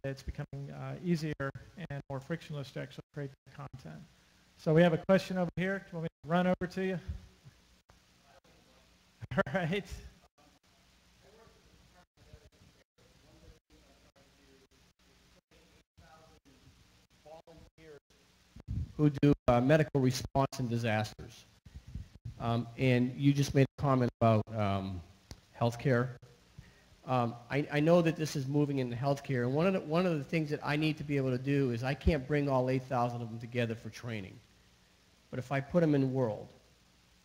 and it's becoming easier and more frictionless to actually create the content. So we have a question over here. Do you want me to run over to you? All right. Who do medical response in disasters. And you just made a comment about healthcare. I know that this is moving into healthcare, and one of the things that I need to be able to do is I can't bring all 8,000 of them together for training. But if I put them in the world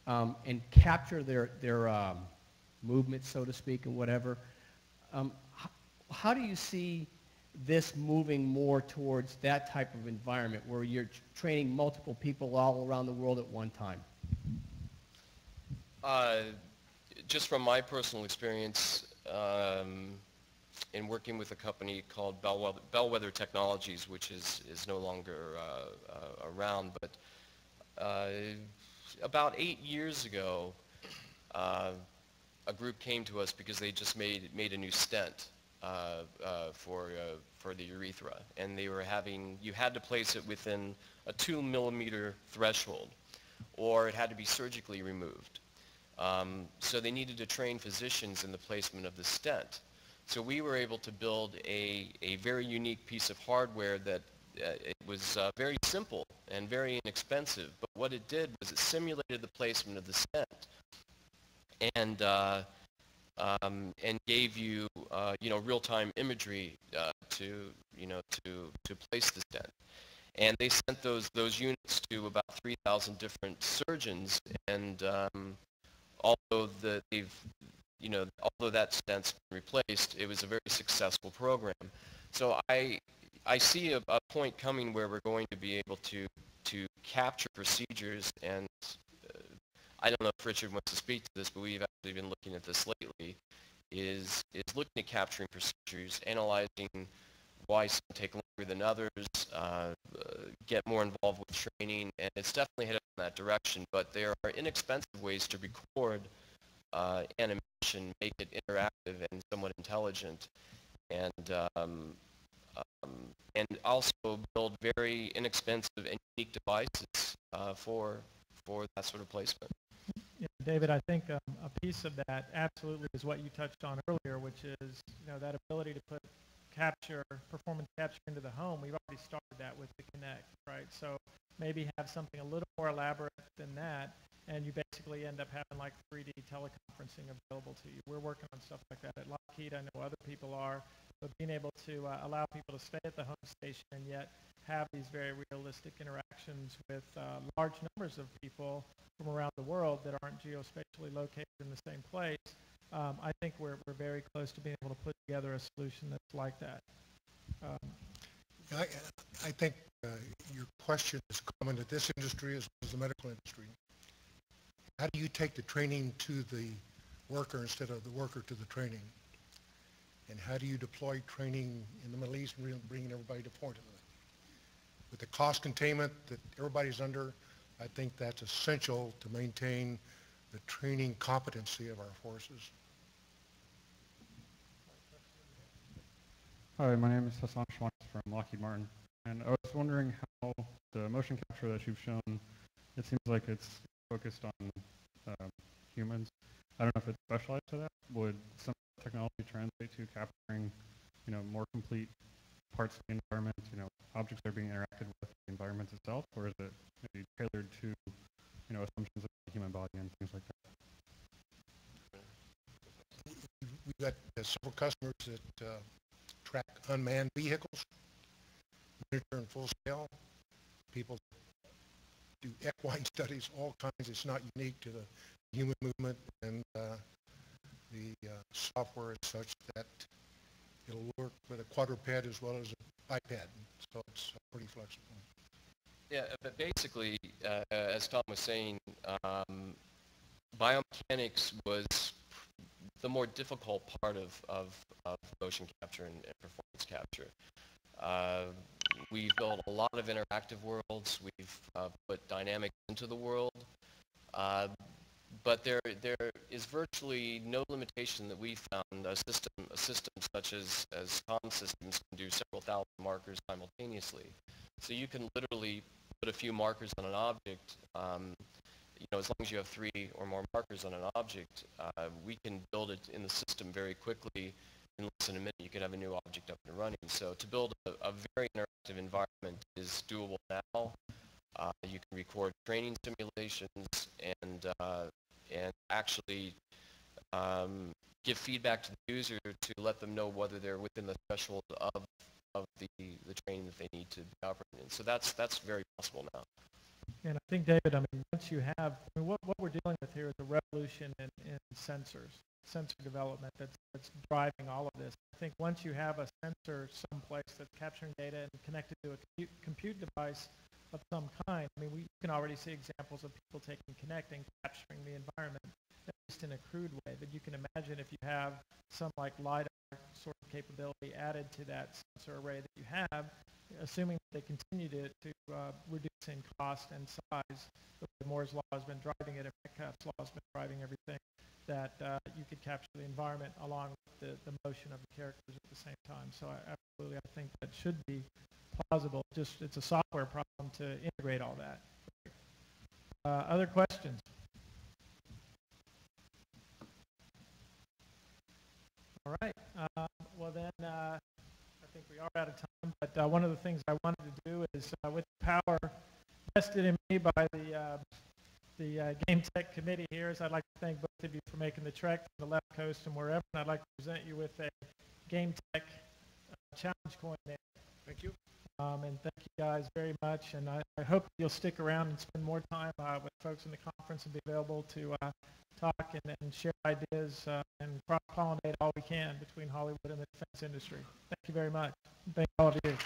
and capture their movement, so to speak, and whatever, how do you see this moving more towards that type of environment where you're training multiple people all around the world at one time? Just from my personal experience in working with a company called Bellwether Technologies, which is no longer around, but about 8 years ago, a group came to us because they just made a new stent for the urethra, and you had to place it within a 2-millimeter threshold, or it had to be surgically removed. So they needed to train physicians in the placement of the stent. So we were able to build a very unique piece of hardware that it was very simple and very inexpensive, but what it did was it simulated the placement of the stent and gave you real-time imagery to place the stent. And they sent those units to about 3,000 different surgeons, and although that stent's been replaced, it was a very successful program. So I see a point coming where we're going to be able to capture procedures, and I don't know if Richard wants to speak to this, but we've actually been looking at this lately, is looking at capturing procedures, analyzing why some take longer than others, get more involved with training, and it's definitely headed in that direction. But there are inexpensive ways to record animation, make it interactive and somewhat intelligent, and also build very inexpensive and unique devices for that sort of placement. Yeah, David, I think a piece of that absolutely is what you touched on earlier, which is that ability to put performance capture into the home. We've already started that with the Kinect, right? So maybe have something a little more elaborate than that, and you basically end up having like 3D teleconferencing available to you. We're working on stuff like that at Lockheed. I know other people are, but being able to allow people to stay at the home station and yet have these very realistic interactions with large numbers of people from around the world that aren't geospatially located in the same place, I think we're very close to being able to put together a solution that's like that. I think your question is common to this industry as well as the medical industry. How do you take the training to the worker instead of the worker to the training? And how do you deploy training in the Middle East and bringing everybody to Portland? With the cost containment that everybody's under, I think that's essential to maintain the training competency of our forces. Hi, my name is Hassan Schwanz from Lockheed Martin, and I was wondering how the motion capture that you've shown, it seems like it's focused on humans. I don't know if it's specialized to that. Would some technology translate to capturing, more complete parts of the environment, objects that are being interacted with the environment itself, or is it maybe tailored to, assumptions of the human body and things like that? We've got several customers that track unmanned vehicles, miniature and full scale. People do equine studies, all kinds. It's not unique to the human movement, and the software is such that it'll work with a quadruped as well as an iPad, so it's pretty flexible. Yeah, but basically, as Tom was saying, biomechanics was the more difficult part of motion capture and performance capture. We've built a lot of interactive worlds. We've put dynamics into the world. but there is virtually no limitation that we found. A system such as comm systems can do several thousand markers simultaneously. So you can literally put a few markers on an object. As long as you have 3 or more markers on an object, we can build it in the system very quickly. In less than a minute, you could have a new object up and running. So to build a very interactive environment is doable now. You can record training simulations and actually give feedback to the user to let them know whether they're within the threshold of the training that they need to be operating in. So that's very possible now. And I think, David, once you have, what we're dealing with here is a revolution in sensors, sensor development that's driving all of this. I think once you have a sensor someplace that's capturing data and connected to a compute device of some kind, we can already see examples of people taking Kinect and capturing the environment, at least in a crude way. But you can imagine if you have some like LiDAR sort of capability added to that sensor array that you have, assuming they continue to reduce in cost and size, the way Moore's law has been driving it, and Metcalfe's law has been driving everything, that you could capture the environment along with the motion of the characters at the same time. So absolutely, I think that should be plausible. Just it's a software problem to integrate all that. Other questions? All right. Well then, I think we are out of time. But one of the things I wanted to do is, with the power vested in me by the GameTech committee here, is I'd like to thank both of you for making the trek from the left coast and wherever. And I'd like to present you with a GameTech challenge coin there. Thank you. And thank you guys very much. And I hope you'll stick around and spend more time with folks in the conference and be available to talk and share ideas and cross-pollinate all we can between Hollywood and the defense industry. Thank you very much. Thank all of you.